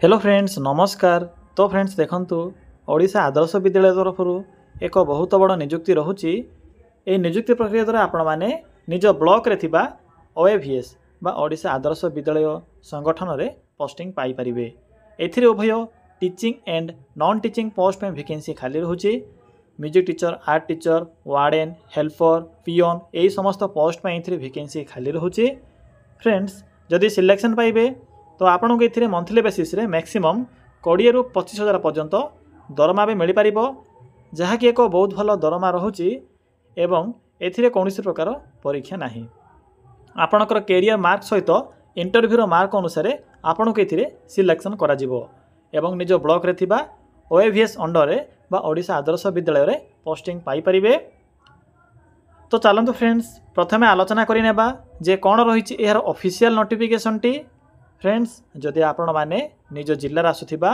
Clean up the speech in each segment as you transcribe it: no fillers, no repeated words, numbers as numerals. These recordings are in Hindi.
हेलो फ्रेंड्स नमस्कार। तो फ्रेंड्स देखंतु ओडिशा आदर्श विद्यालय तरफ एक बहुत बड़ निजुक्ति रहुची। ए निजुक्ति प्रक्रिया द्वारा आपण माने निज ब्लॉक रे थिबा ओएवीएस बा ओडिशा आदर्श विद्यालय संगठन रे पोस्टिंग पाई परिबे। एथिरे उभय teaching and non teaching post में वैकेंसी खाली रहुची। Music teacher, art teacher, warden, helper, peon एई समस्त पोस्ट में एथिरे वैकेंसी खाली रहुची। फ्रेंड्स जदि सिलेक्शन पाइबे तो आपन को एथिरे मंथली बेसिस रे मैक्सिमम 20 रु 25,000 पर्यंत दरमा भी मिल पारिबो, जहाँकि एक बहुत भल दरमा रहुची एवं एथिरे कौनसी प्रकार परीक्षा नाही। आपणकर कैरियर मार्क सहित इंटरव्यूर मार्क अनुसार आपन को एथिरे सिलेक्शन करा जिवो एवं निज ब्लॉक रे थिबा ओएवीएस अंडर रे बा ओडिशा आदर्श विद्यालय रे पोस्टिंग पाई परिबे। तो चलंतु फ्रेंड्स प्रथमे आलोचना करि नेबा जे कोन रहिछि एहर ऑफिशियल नोटिफिकेशन टी। फ्रेंड्स जदि आपण माने निज जिल्ला आसुथिबा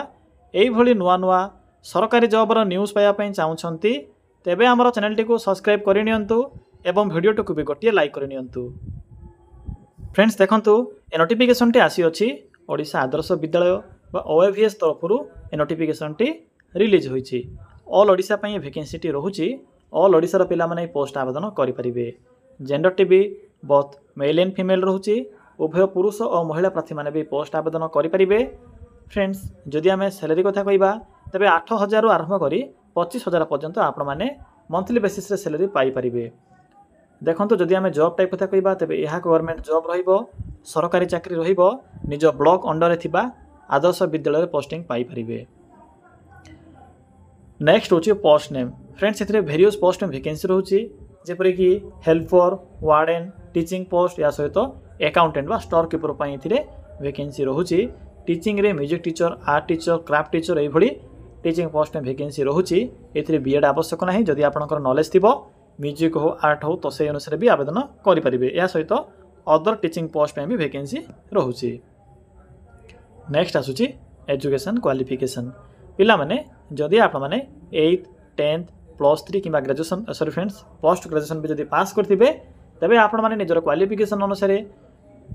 एई भली नुआ नुआ सरकारी जॉबर न्यूज़ पाया पई चाहुछंती तेबे हमर चैनल टी को सब्सक्राइब करि नियंतु एवं वीडियो टी को भी गोटिए लाइक करि नियंतु। फ्रेंड्स देखंतु ए नोटिफिकेशन टी आसी अछि ओडिशा आदर्श विद्यालय बा ओएवीएस तरफरु ए नोटिफिकेशन टी रिलीज होईछि। ऑल ओडिशा पई वैकेंसी टी रहुछि। ऑल ओडिशा रो पिला माने पोस्ट आवेदन करि परिबे। जेंडर टी भी बोथ मेल एंड फीमेल रहुछि। उभय पुरुष और महिला प्रार्थी माने भी पोस्ट आवेदन करि परिबे। फ्रेंड्स जदि आमे सैलरी कथा कहिबा तबे 8,000 रु आरंभ करी 25,000 पर्यंत आपण माने मंथली बेसिस रे सैलरी पाई परिबे। देखंतु जदि आमे जॉब टाइप कथा कहिबा तबे एहा गवर्नमेंट जॉब रहिबो, सरकारी चाकरी रहिबो, निज ब्लॉक अंडर रे थिबा आदर्श विद्यालय रे पोस्टिंग पाई परिबे। नेक्स्ट होची पोस्ट नेम। फ्रेंड्स एथिरे वेरियस पोस्ट में वैकेंसी रहउची, जेपरि कि हेल्पर, वार्डन, टीचिंग पोस्ट या सहित अकाउंटेंट बा स्टोर कीपर पई एथिरे वैकेंसी रहउची। टीचिंग रे music teacher, art teacher, craft teacher एई भली टीचिंग पोस्ट में वैकेंसी रहउची। एथिरे बीएड आवश्यक नाही। जदि आपनकर नॉलेज थिबो म्यूजिक हो, आर्ट हो तो से अनुसार भी आवेदन करि परिबे। या सहित अदर टीचिंग पोस्ट में भी वैकेंसी रहउची। नेक्स्ट आसुची एजुकेशन क्वालिफिकेशन। पिला माने जदि आपण माने 8th 10th +3 किबा graduation sorry friends post graduation भी जदि पास करथिबे तबे आपण माने निजर क्वालिफिकेशन अनुसार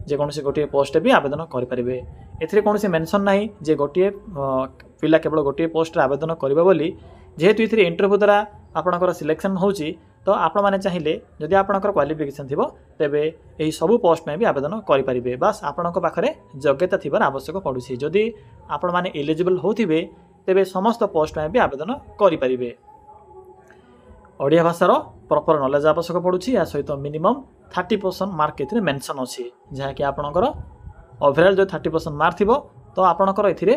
जे कोनोसी गोटे पोस्ट भी आवेदन करि परिबे। एथिरे कोनोसी मेंशन नाही जे गोटे पिला केवल गोटे पोस्ट रे आवेदन करिबा बोली। जेहेतु एथिरे इंटरव्यू द्वारा आपणकर सिलेक्शन होउची तो आपण माने चाहिए जदि आपणकर क्वालिफिकेशन थिबो तेबे एही सब पोस्ट में भी आवेदन करि परिबे। बस आपणक पाखरे योग्यता थिबार आवश्यक पडुसी। जदि आपण माने एलिजिबल होथिबे तेबे समस्त पोस्ट में भी आवेदन करि परिबे। ओडिया भाषार प्रॉपर नॉलेज आवश्यक पड़ुछि। या सहित मिनिमम 30% मार्क एथिरे मेंशन अछि, जहाँ कि आपणकर ओवरऑल जो 30% मार्क थिबो तो आपणकर एथिरे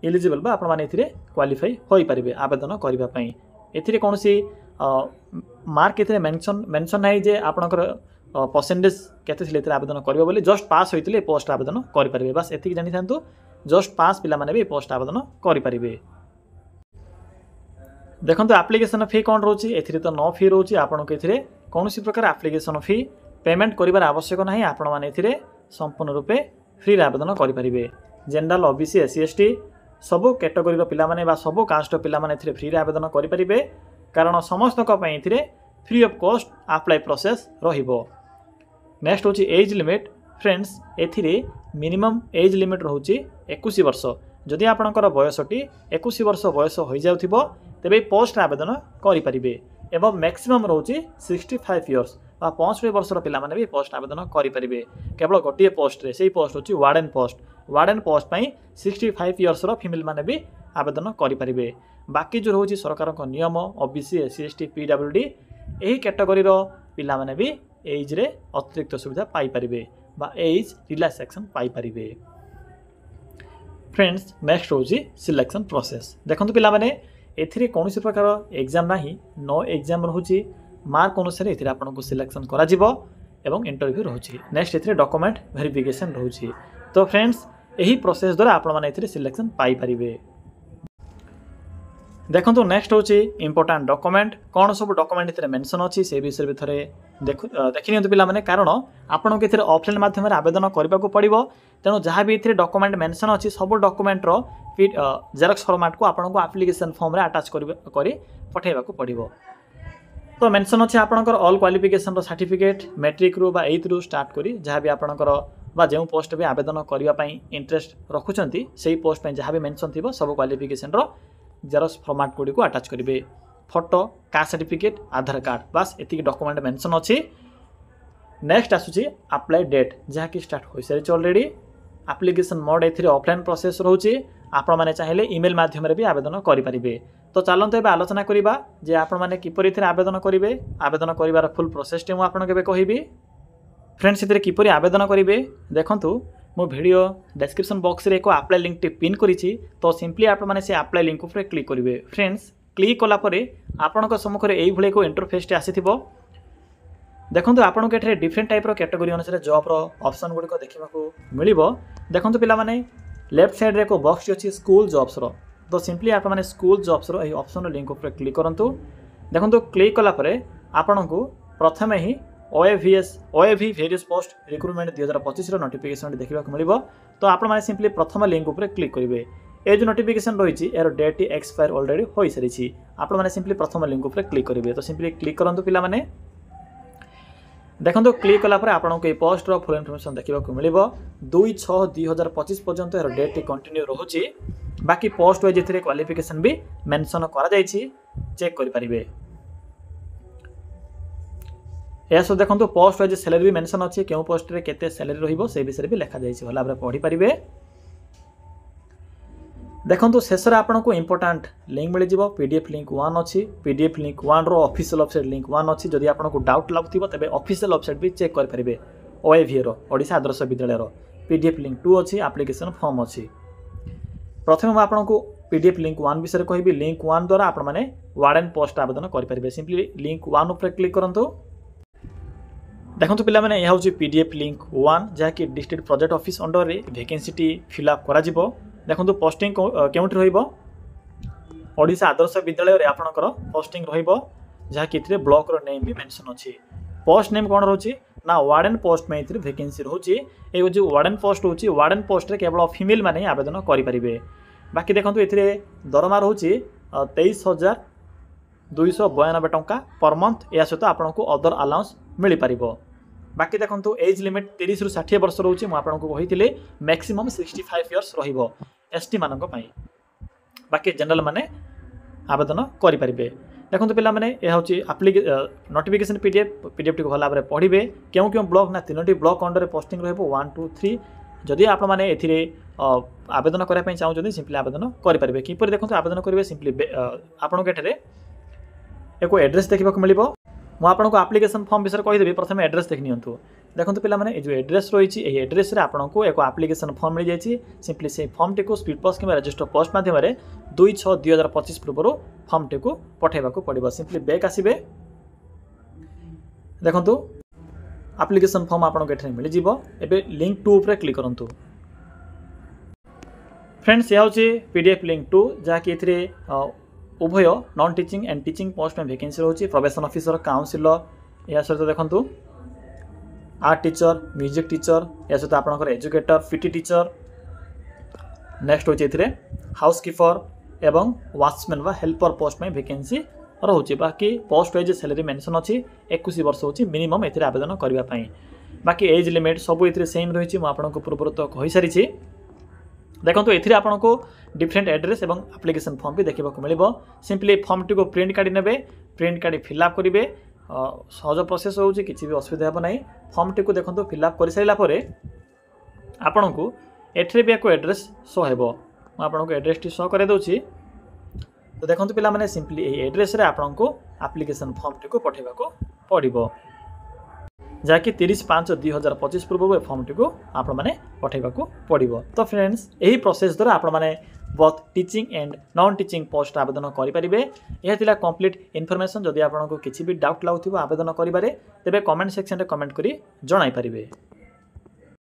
एलिजिबल बा आपण माने एथिरे क्वालिफाई होई परिबे आवेदन करिबा पई। एथिरे कोनोसी मार्क एथिरे मेंशन नाही जे आपणकर परसेंटेज केते थिले एथिरे आवेदन करिबो बोली। जस्ट पास होइतिले पोस्ट आवेदन करि परिबे। बस एथिक जानि थांतु जस्ट पास पिला माने भी पोस्ट आवेदन करि परिबे। देखंतु एप्लिकेशन फी कोन रोची। एथिरे तो नो फी रोची। आपन के एथिरे कोनोसी प्रकार एप्लिकेशन फी पेमेंट करिवार आवश्यक नाही। आपण माने एथिरे संपूर्ण रूपे फ्री आवेदन करि परिबे। जनरल, ओबीसी, एससी एसटी सब कैटेगरी रो पिला माने बा सब कास्ट रो पिला माने एथिरे फ्री आवेदन करि परिबे, कारण समस्त को पई एथिरे free of cost apply process रहिबो। नेक्स्ट होची एज लिमिट। फ्रेंड्स एथिरे मिनिमम एज लिमिट रहउची 21 वर्ष। जदि आपणकर बयसटी 21 वर्ष बयस हो जाउथिबो तेबे पोस्ट आवेदन करि परिबे। एवं मैक्सिमम रहउची 65 इयर्स बा 65 वर्षर पिला माने भी पोस्ट आवेदन करि परिबे। केवल गोटिए पोस्ट रे सेही पोस्ट होची वार्डन पोस्ट। वार्डन पोस्ट पई 65 इयर्स रो फीमेल माने भी आवेदन करि परिबे। बाकी जो रहउची सरकार को नियम ओबीसी, एससी एसटी, पीडब्ल्यूडी एही कैटेगरी रो पिला माने भी एज रे अतिरिक्त सुविधा पाई परिबे बा एज रिलैक्सेशन पाई परिबे। फ्रेंड्स नेक्स्ट होची सिलेक्शन प्रोसेस। देखंतु पिला माने एथिरे कोनोसी प्रकार एग्जाम नाही, नो एग्जाम रहउची। मार्क अनुसार एथिरे आपन को सिलेक्शन करा जिवो एवं इंटरव्यू रहउची। नेक्स्ट एथिरे डॉक्यूमेंट वेरिफिकेशन रहउची। तो फ्रेंड्स एही प्रोसेस द्वारा आपन माने एथिरे सिलेक्शन पाई परिबे। देखंतु नेक्स्ट होची इंपोर्टेंट डॉक्यूमेंट। कोन सब डॉक्यूमेंट एथिरे मेंशन अछि से विषय भी थरे देखिनियंतु पिला माने, कारण आपन के एथिरे ऑफलाइन माध्यम रे आवेदन करबा को पड़िबो। तेणु जहाँ भी एथिरे डॉक्यूमेंट मेंशन अछि सब डॉक्यूमेंट रो जेरॉक्स फॉर्मेट को आपन को एप्लिकेशन फॉर्म रे अटैच करी पठेबा को पड़िबो। तो मेंशन अछि आपनकर ऑल क्वालिफिकेशन रो सर्टिफिकेट मैट्रिक रु बा 8th रु स्टार्ट करी जहाँ भी आपनकर बा जो पोस्ट भी आवेदन करने इंटरेस्ट रखुंट से पोस्ट जहाँ भी मेंशन थी सब क्वालिफिकेशन जेरक्स फॉर्मेट गुड़ी को अटैच करेंगे फोटो कास्ट सर्टिफिकेट आधार कार्ड बास ये डॉक्यूमेंट मेंशन अच्छी नेक्स्ट आसूची अप्लाई डेट जहाँ कि स्टार्ट हो सारी ऑलरेडी एप्लिकेशन मोड ए ऑफलाइन प्रोसेस रोचे आपण मैंने चाहिए ईमेल माध्यम भी आवेदन करेंगे तो चलते एवं आलोचना करवा जे आपण मैंने किपर आवेदन करेंगे आवेदन कर फुल प्रोसेस टी मुझे कहबी फ्रेंड्स ए किपर आवेदन करेंगे देखूँ मो वीडियो डिस्क्रिप्शन बॉक्स रे एक अप्लाई लिंक टी पिन करी तो सिंपली आप मैंने से अप्लाई लिंक उपर क्लिक करेंगे फ्रेंड्स क्लिक कलापर आपण सम्मुख में यही एक इंटरफेस टी आसी देखो आपको ये डिफरेंट टाइप कैटेगरी अनुसार जॉब ऑप्शन गुड़िक देखा मिल देखो पे लेफ्ट साइड रे एक बॉक्स अच्छी स्कूल जॉब्स तो सिंपली आप मैंने स्कूल जॉब्स ऑप्शन लिंक उपर क्लिक करूँ देखो क्लिक कलापर आपण को प्रथम ही ओएवी वेरियस पोस्ट रिक्रुटमेंट 2025 नोटिफिकेशन देखा मिल तो आप सिंपली प्रथम लिंक उपर क्लिक करेंगे ये जो नोटिफिकेशन रही है यार डेट एक्सपायर ऑलरेडी हो सारी आप मैंने प्रथम लिंक उपर क्लिक करेंगे तो सिंपली क्लिक करूँ पे देखो क्लिक कलापर आपको ये पोस्टर फुल इनफॉरमेशन देखा मिल 2/6/2025 पर्यंत यार डेट कंटिन्यू रोचे बाकी पोस्ट वाइज ए क्वालिफिकेशन भी मेंशन करा चेक करेंगे यह सब देखो पोस्ट वाइज सैलरी भी मेंशन अच्छी क्यों पोस्ट रे केते सैलरी रहिबो से विषय भी लिखा जाइए भला भाव पढ़ी पारे देखो शेष आपको इंपोर्टाट लिंक मिल जाव पीडीएफ लिंक 1 अच्छी पीडीएफ लिंक 1 रो ऑफिशियल वेबसाइट लिंक 1 अच्छी जदि आपको डाउट लगुव तेज ऑफिशियल वेबसाइट भी चेक करेंगे ओएवी ओडिशा आदर्श विद्यालय पीडीएफ लिंक 2 अच्छी एप्लिकेशन फॉर्म अच्छी प्रथम आपको पीडीएफ लिंक 1 विषय कहबी लिंक 1 द्वारा आप वार्डन पोस्ट आवेदन करेंगे सिंपली लिंक 1 उपर क्लिक करूँ देखो पे यह हूँ पीडीएफ लिंक 1 जहाँकि डिस्ट्रिक्ट प्रोजेक्ट ऑफिस अंडर रे वैकेंसी फिलअप करा देखो पोस्टिंग केउठी रहिबो ओडिशा आदर्श विद्यालय रे आपनकर पोस्टिंग रहिबो जहाँकि ब्लॉक रो नेम भी मेंशन अच्छी पोस्ट नेम कौन रोचे ना वार्डन पोस्ट में वैकेंसी रोचे ये जो वार्डन पोस्ट होची वार्डन पोस्ट रे केवल फीमेल माने आवेदन करेंगे बाकी देखो ये दरमा रोचे 23,292 टंका पर मंथ या सहित आपको अदर अलाउंस मिल पार बाकी देखो एज लिमिट 30 ରୁ 60 वर्ष रोचे मुझे कही मैक्सिमम 65 इयर्स एसटी मानक बाकी जनरल माने आवेदन करेंगे देखो पे यह हूँ नोटिफिकेशन पीडीएफ टी भल भाव पढ़े क्यों क्यों ब्लॉक ना 3टी ब्लॉक अंडर पोस्टिंग रहिबो 1 2 3 जदि आप मैंने आवेदन करने चाहते सिंपली आवेदन करेंगे किपर देखो आवेदन करेंगे सिंपली आपको ये एक एड्रेस देखा मिल मुझे आपको एप्लिकेशन फॉर्म विषय कहीदेवी प्रथम एड्रेस देख नियंतु देखो पे जो एड्रेस रही है एड्रेस आपको एक एप्लिकेशन फॉर्म मिल जाए सिंपली से फॉर्म टी को स्पीड पोस्ट कि रजिस्टर पोस्ट मध्यम 2/6/2025 पूर्व फॉर्म टी को पठेबा पड़ो सिंपली बैक आसबे देखो एप्लिकेशन फॉर्म आपको मिल जाए लिंक 2 उपर क्लिक करूँ फ्रेंड्स यह हूँ पीडीएफ लिंक 2 जहाँकि उभय non teaching and teaching post में वैकेंसी रोचे प्रोबेशन ऑफिसर काउंसिलर या सहित देखो आर्ट टीचर म्यूजिक टीचर या सहित आपंकर एजुकेटर पीटी टीचर नेक्स्ट होचे हाउसकीपर एवं वॉचमैन व हेल्पर पोस्ट में वैकेंसी रोचे बाकी पोस्ट वाइज सैलरी मेंशन अच्छी 21 वर्ष होची मिनिमम ए आवेदन करने बाकी एज लिमिट सब ये सेम रही मुझे पूर्व तो कही सारी देखो ये आपको डिफरेंट एड्रेस एवं एप्लिकेशन फॉर्म भी देखा मिल सिंपली फॉर्म टी को प्रिंट काढ़ी ने प्रिंट काढ़ी फिलअप करेंगे सहज प्रोसेस हो किसी भी असुविधा हे ना फॉर्म टी को देखो फिलअप कर सारापर आपण को एठरे भी एक एड्रेस शो हे आपको एड्रेस टी शो कर दूसरी तो देखो पे सिंपली यही एड्रेस आपको एप्लिकेशन फॉर्म टी को पठेबा पड़ो जहाँकि 30/5/2025 पूर्व फॉर्म टी को आपने पठेबा पड़ो तो फ्रेंड्स यही प्रोसेस द्वारा आपने both teaching and non teaching post आवेदन करेंगे यह थिला कंप्लीट इनफॉरमेशन जदि आपको किसी भी डाउट लगुव आवेदन करेंगे तेरे कमेंट सेक्शन में कमेंट करी जणाई पारिबे।